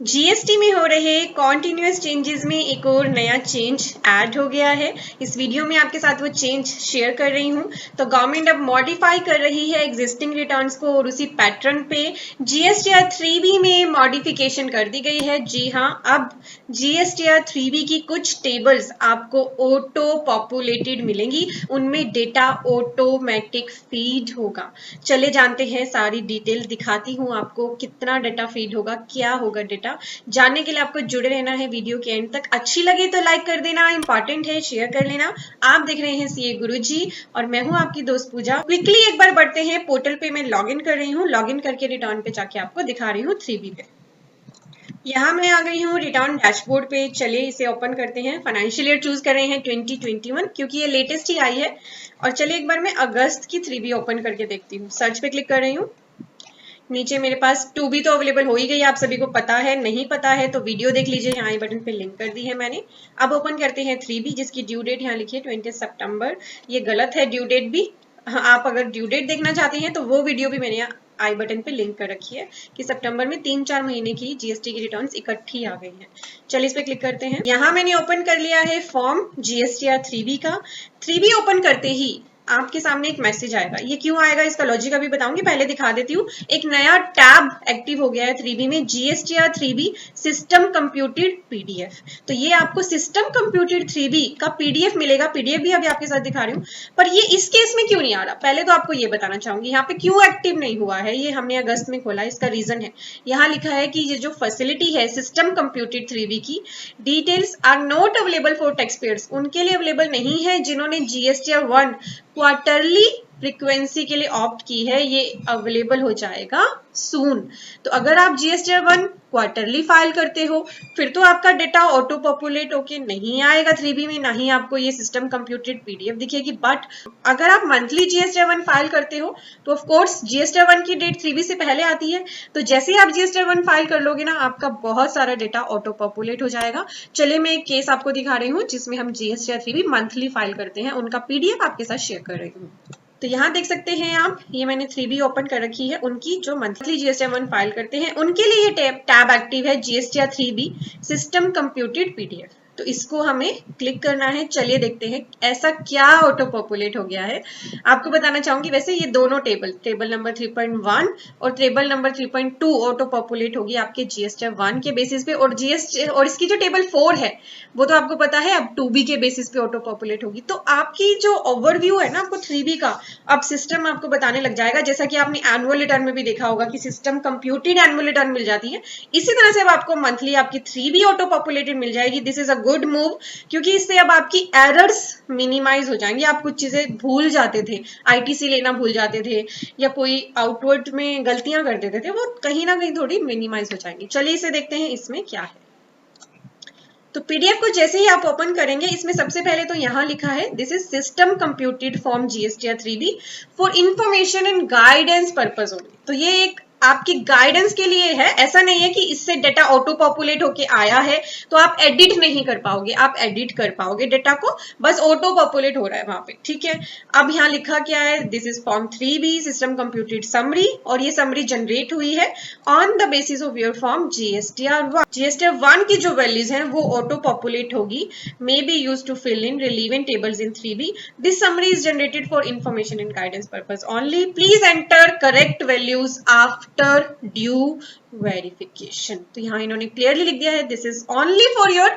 GST में हो रहे कॉन्टिन्यूस चेंजेस में एक और नया चेंज ऐड हो गया है। इस वीडियो में आपके साथ वो चेंज शेयर कर रही हूँ। तो गवर्नमेंट अब मॉडिफाई कर रही है एग्जिस्टिंग रिटर्न्स को और उसी पैटर्न पे जीएसटीआर 3B में मॉडिफिकेशन कर दी गई है। जी हाँ, अब जीएसटीआर 3B की कुछ टेबल्स आपको ऑटो पॉपुलेटेड मिलेंगी, उनमें डेटा ऑटोमेटिक फीड होगा। चले जानते हैं, सारी डिटेल दिखाती हूँ आपको, कितना डेटा फीड होगा, क्या होगा डेटा। जानने के लिए आपको जुड़े रहना है वीडियो के एंड तक। अच्छी लगे तो लाइक कर देना, इंपॉर्टेंट है, शेयर कर लेना। आप देख रहे हैं सीए गुरुजी और मैं हूं आपकी दोस्त पूजा। क्विकली एक बार बढ़ते हैं पोर्टल पे। मैं लॉगिन कर रही हूँ, लॉगिन करके रिटर्न पे जाके आपको दिखा रही हूँ 3B पे। यहाँ मैं आ गई हूँ रिटर्न डैशबोर्ड पे। चलिए इसे ओपन करते हैं। फाइनेंशियल ईयर चूज कर रहे हैं 2021 क्योंकि ये लेटेस्ट ही आई है। और चलिए एक बार मैं अगस्त की 3B ओपन करके देखती हूँ। सर्च पे क्लिक कर रही हूँ। नीचे मेरे पास 2B तो अवेलेबल हो ही गई, आप सभी को पता है। नहीं पता है तो वीडियो देख लीजिए, यहाँ आई बटन पे लिंक कर दी है मैंने। अब ओपन करते हैं 3B जिसकी ड्यू डेट यहाँ लिखी है 20 सितंबर। ये गलत है ड्यू डेट भी। हाँ, आप अगर ड्यू डेट देखना चाहते हैं तो वो वीडियो भी मैंने आई बटन पे लिंक कर रखी है कि सितंबर में 3-4 महीने की जीएसटी की रिटर्न्स इकट्ठी आ गई है। चलिए इस पे क्लिक करते हैं। यहाँ मैंने ओपन कर लिया है फॉर्म जीएसटीआर 3B का। 3B ओपन करते ही आपके सामने एक मैसेज आएगा। ये क्यों आएगा इसका लॉजिक अभी बताऊंगी, पहले दिखा देती हूँ। एक नया टैब एक्टिव हो गया है 3B में, GSTR 3B system computed PDF. तो ये आपको सिस्टम कंप्यूटेड 3B का पीडीएफ मिलेगा। पीडीएफ भी अभी आपके साथ दिखा रही हूँ, पर ये इस केस में क्यों नहीं आ रहा, पहले तो आपको ये बताना चाहूंगी। यहाँ पे क्यों एक्टिव नहीं हुआ है, ये हमने अगस्त में खोला, इसका रीजन है। यहाँ लिखा है कि ये जो फैसिलिटी है सिस्टम कंप्यूटेड 3B की, details are not available for tax payers. उनके लिए अवेलेबल नहीं है जिन्होंने जीएसटीआर 1 क्वार्टरली फ्रीक्वेंसी के लिए ऑप्ट की है। ये अवेलेबल हो जाएगा सून। तो अगर आप जीएसटीआर 1 क्वार्टरली फाइल करते हो फिर तो आपका डेटा ऑटो पॉपुलेट होके नहीं आएगा 3B में, ना ही आपको ये सिस्टम कंप्यूटेड पीडीएफ दिखेगी। बट अगर आप मंथली जीएसटीआर 1 फाइल करते हो तो ऑफ कोर्स जीएसटीआर 1 की डेट 3B से पहले आती है। तो जैसे ही आप जीएसटीआर 1 फाइल कर लोगे ना, आपका बहुत सारा डेटा ऑटो पॉपुलेट हो जाएगा। चलिए मैं एक केस आपको दिखा रही हूँ जिसमें हम जीएसटीआर 3B मंथली फाइल करते हैं, उनका पीडीएफ आपके साथ शेयर कर रही हूँ। तो यहाँ देख सकते हैं आप, ये मैंने 3B ओपन कर रखी है। उनकी जो मंथली जीएसटीआर 1 फाइल करते हैं उनके लिए ये टैब एक्टिव है, GSTR 3B system computed PDF. तो इसको हमें क्लिक करना है। चलिए देखते हैं ऐसा क्या ऑटो पॉपुलेट हो गया है। आपको बताना चाहूंगी, वैसे ये दोनों टेबल नंबर 3.1 और टेबल नंबर 3.2 ऑटो पॉपुलेट होगी आपके जीएसटीआर 1 के बेसिस पे, और इसकी जो टेबल 4 है वो तो आपको पता है अब 2B के बेसिस पे ऑटो पॉपुलेट होगी। तो आपकी जो ओवरव्यू है ना आपको 3B का, अब सिस्टम आपको बताने लग जाएगा। जैसा कि आपने एनुअल रिटर्न में भी देखा होगा कि सिस्टम कंप्यूटेड एनुअल रिटर्न मिल जाती है, इसी तरह से अब आपको मंथली आपकी 3B ऑटो पॉपुलेटेड मिल जाएगी। This is a good move, क्योंकि इससे अब आपकी एरर्स मिनिमाइज हो जाएंगी। आप कुछ चीजें भूल जाते थे, आईटीसी लेना भूल जाते थे या कोई आउटवर्ड में गलतियां कर देते थे, वो कहीं ना कहीं थोड़ी मिनिमाइज हो जाएंगी। चलिए इसे देखते हैं इसमें क्या है। तो पीडीएफ को जैसे ही आप ओपन करेंगे, इसमें सबसे पहले तो यहाँ लिखा है this is system computed form GSTR 3B for information and guidance purpose only. तो ये एक आपकी गाइडेंस के लिए है, ऐसा नहीं है कि इससे डेटा ऑटो पॉपुलेट होके आया है तो आप एडिट नहीं कर पाओगे। आप एडिट कर पाओगे डेटा को, बस ऑटो पॉपुलेट हो रहा है वहां पे, ठीक है। अब यहाँ लिखा क्या है, this is form 3B system computed summary, और ये समरी जनरेट हुई है on the basis of your form GSTR 1। GSTR 1 की जो वैल्यूज हैं वो ऑटो पॉपुलेट होगी, may be use to fill in relevant tables in 3B। This summary is generated for information and guidance purpose only. Please enter correct values after due verification. तो यहाँ इन्होंने clearly लिख दिया है this is only for your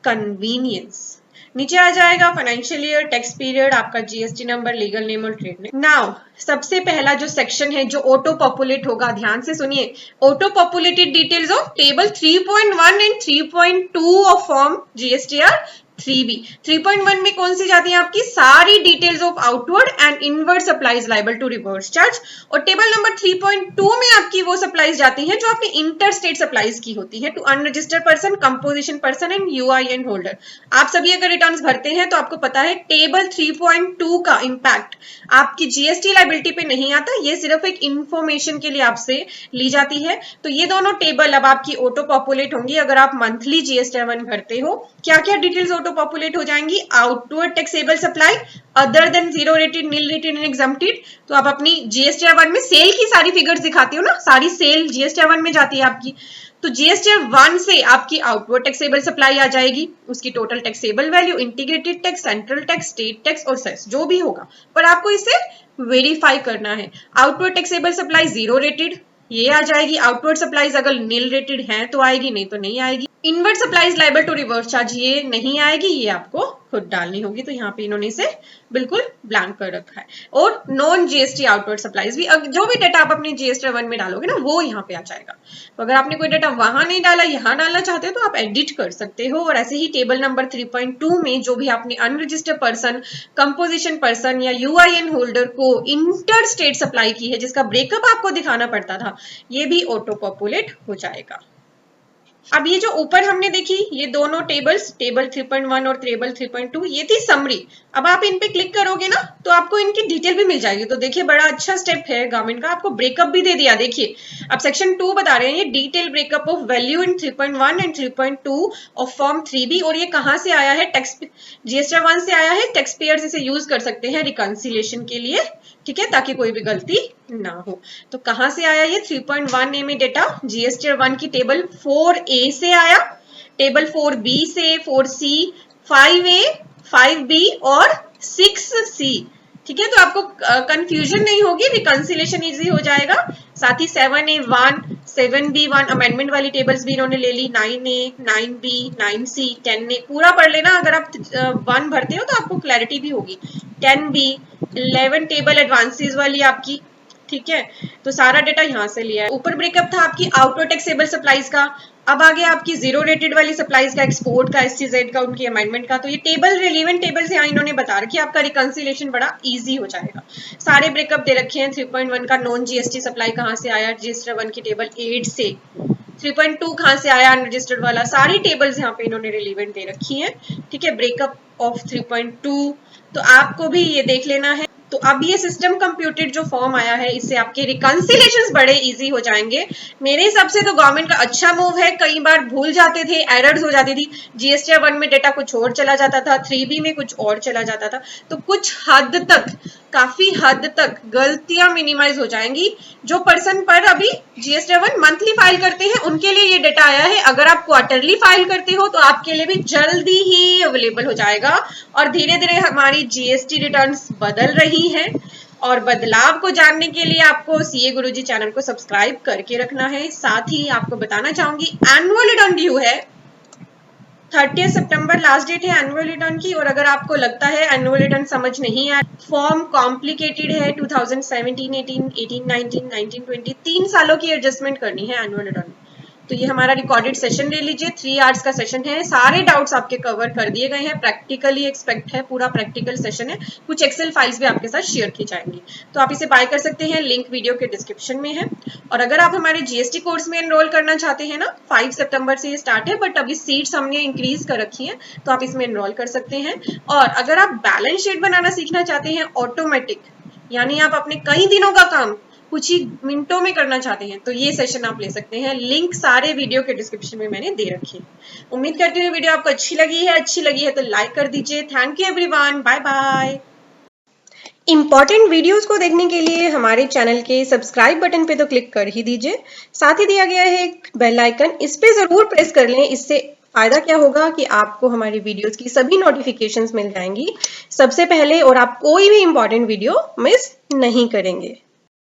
convenience. नीचे आ जाएगा financial year, tax period, आपका GST number, legal name और ट्रेड नेम। नाउ सबसे पहला जो सेक्शन है जो ऑटो पॉपुलेट होगा, ध्यान से सुनिए, auto populated details of table 3.1 and 3.2 of form GSTR 3B। 3.1 में कौन सी जाती है आपकी सारी details of outward and inward supplies liable to reverse charge, और टेबल नंबर 3.2 में आपकी वो सप्लाईज जाती हैं जो आपकी इंटर स्टेट सप्लाईज की होती है to unregistered person, composition person and UIN holder. आप सभी अगर रिटर्न्स भरते हैं तो आपको पता है टेबल 3.2 का इंपैक्ट आपकी जीएसटी लायबिलिटी पे नहीं आता, ये सिर्फ एक इंफॉर्मेशन के लिए आपसे ली जाती है। तो ये दोनों टेबल अब आपकी ऑटो पॉपुलेट होंगी अगर आप मंथली जीएसटीआर 1 भरते हो। क्या क्या डिटेल्स ऑटो पॉपुलेट हो जाएंगी, outward taxable supply other than zero rated, nil rated and exempted. तो आप अपनी जीएसटीआर 1 में सेल की सारी फिगर्स दिखाती हो ना, सारी सेल जीएसटीआर 1 में जाती है आपकी। तो जीएसटीआर 1 से आपकी आउटवर्ड टैक्सेबल सप्लाई आ जाएगी, उसकी total taxable value, integrated tax, central tax, state tax और सेस जो भी होगा, पर आपको इसे वेरीफाई करना है। आउटवर्ड टैक्सेबल सप्लाई 0 रेटेड ये आ जाएगी, आउटवर्ड सप्लाईज अगर नील रेटेड है तो आएगी, नहीं तो नहीं आएगी। Inward supplies liable to reverse charge ये नहीं आएगी, ये आपको खुद डालनी होगी, तो यहाँ पे इन्होंने इसे बिल्कुल ब्लैंक कर रखा है। और नॉन जीएसटी आउटवर्ड सप्लाईज भी, जो भी डाटा आप अपनी जीएसटी 1 में डालोगे ना वो यहाँ पे आ जाएगा। तो अगर आपने कोई डाटा वहां नहीं डाला, यहाँ डालना चाहते हो तो आप एडिट कर सकते हो। और ऐसे ही टेबल नंबर 3.2 में जो भी आपने अनरजिस्टर्ड पर्सन, कंपोजिशन पर्सन या यूआईएन होल्डर को इंटर स्टेट सप्लाई की है, जिसका ब्रेकअप आपको दिखाना पड़ता था, ये भी ऑटो पॉपुलेट हो जाएगा। अब ये जो ऊपर हमने देखी ये दोनों टेबल्स, टेबल 3.1 और टेबल 3.2, ये थी समरी। अब आप इन पे क्लिक करोगे ना तो आपको इनकी डिटेल भी मिल जाएगी। तो देखिए बड़ा अच्छा स्टेप है गवर्नमेंट का, आपको ब्रेकअप भी दे दिया। देखिए अब सेक्शन 2 बता रहे हैं, ये detail breakup of value in 3.1 and 3.2 of form 3B। और ये कहाँ से आया है? टैक्स जीएसटी 1 से आया है। टैक्स पेयर्स इसे यूज कर सकते हैं रिकंसिलिएशन के लिए, ठीक है, ताकि कोई भी गलती ना हो। तो कहां से आया ये 3.1A में डेटा? जीएसटी 1 की टेबल 4A से आया, टेबल 4B से, 4C, 5A, 5B और 6C, ठीक है। तो आपको कंफ्यूजन नहीं होगी, रिकंसिलेशन इजी हो जाएगा। साथ ही 7A1, 7B1 अमेंडमेंट वाली टेबल्स भी इन्होंने ले ली, 9A, 9B, 9C, 10A पूरा पढ़ लेना। अगर आप 1 भरते हो तो आपको क्लैरिटी भी होगी। 10B, 11 टेबल एडवांसेस वाली आपकी, ठीक है। तो सारा डेटा यहाँ से लिया है। ऊपर ब्रेकअप था आपकी आउटवर्ड टैक्सेबल सप्लाईज का। अब आगे आपकी 0 रेटेड वाली सप्लाईज का, एक्सपोर्ट का, एससीजेड का, उनकी अमेंडमेंट का। तो ये टेबल, रिलेवेंट टेबल्स यहाँ इन्होंने बता रखी है, आपका रिकंसिलेशन बड़ा इजी हो जाएगा। सारे ब्रेकअप दे रखे हैं। 3.1 का नॉन जीएसटी सप्लाई कहाँ से आया? जीएसटी 1 की टेबल 8 से। 3.2 कहाँ से आया? अनरजिस्टर्ड वाला। सारी टेबल्स यहाँ पे इन्होंने रिलेवेंट दे रखी है, ठीक है। ब्रेकअप ऑफ 3.2 तो आपको भी ये देख लेना है। तो अब ये सिस्टम कंप्यूटेड जो फॉर्म आया है, इससे आपके रिकंसिलेशंस बड़े इजी हो जाएंगे। मेरे हिसाब से तो गवर्नमेंट का अच्छा मूव है। कई बार भूल जाते थे, एरर्स हो जाती थी। जीएसटी 1 में डेटा कुछ और चला जाता था, 3B में कुछ और चला जाता था। तो कुछ हद तक, काफी हद तक गलतियां मिनिमाइज हो जाएंगी। जो पर्सन पर अभी जीएसटी 1 मंथली फाइल करते हैं उनके लिए ये डेटा आया है। अगर आप क्वार्टरली फाइल करते हो तो आपके लिए भी जल्दी ही अवेलेबल हो जाएगा। और धीरे धीरे हमारी जीएसटी रिटर्न्स बदल रही है, और बदलाव को जानने के लिए आपको सीए गुरुजी चैनल को सब्सक्राइब करके रखना है। साथ ही आपको बताना चाहूंगी एनुअल रिटर्न ड्यू है 30 सितंबर, लास्ट डेट है एनुअल रिटर्न की। और अगर आपको लगता है एनुअल रिटर्न समझ नहीं आया, फॉर्म कॉम्प्लिकेटेड है, 2017, 18, 18, 19, 19, 20 3 सालों की एडजस्टमेंट करनी है एनुअल रिटर्न, तो ये हमारा रिकॉर्डेड सेशन ले लीजिए। 3 आवर्स का सेशन है, सारे डाउट्स आपके कवर कर दिए गए हैं। प्रैक्टिकली एक्सपेक्ट है, पूरा प्रैक्टिकल सेशन है। कुछ एक्सेल फाइल्स भी आपके साथ शेयर की जाएंगी, तो आप इसे बाय कर सकते हैं। लिंक वीडियो के डिस्क्रिप्शन में है। और अगर आप हमारे जीएसटी कोर्स में एनरोल करना चाहते हैं ना, 5 सितंबर से ये स्टार्ट है, बट अभी सीट्स हमने इंक्रीज कर रखी है, तो आप इसमें एनरोल कर सकते हैं। और अगर आप बैलेंस शीट बनाना सीखना चाहते हैं ऑटोमेटिक, यानी आप अपने कई दिनों का काम कुछ ही मिनटों में करना चाहते हैं, तो ये सेशन आप ले सकते हैं। लिंक सारे वीडियो के डिस्क्रिप्शन में मैंने दे रखी है। उम्मीद करती हूँ वीडियो आपको अच्छी लगी है तो लाइक कर दीजिए। Thank you everyone, bye bye. Important videos को देखने के लिए हमारे चैनल के सब्सक्राइब बटन पे तो क्लिक कर ही दीजिए। साथ ही दिया गया है एक बेल आइकन, इस पे जरूर प्रेस कर लें। इससे फायदा क्या होगा कि आपको हमारी वीडियोस की सभी नोटिफिकेशंस मिल जाएंगी सबसे पहले, और आप कोई भी इंपॉर्टेंट वीडियो मिस नहीं करेंगे।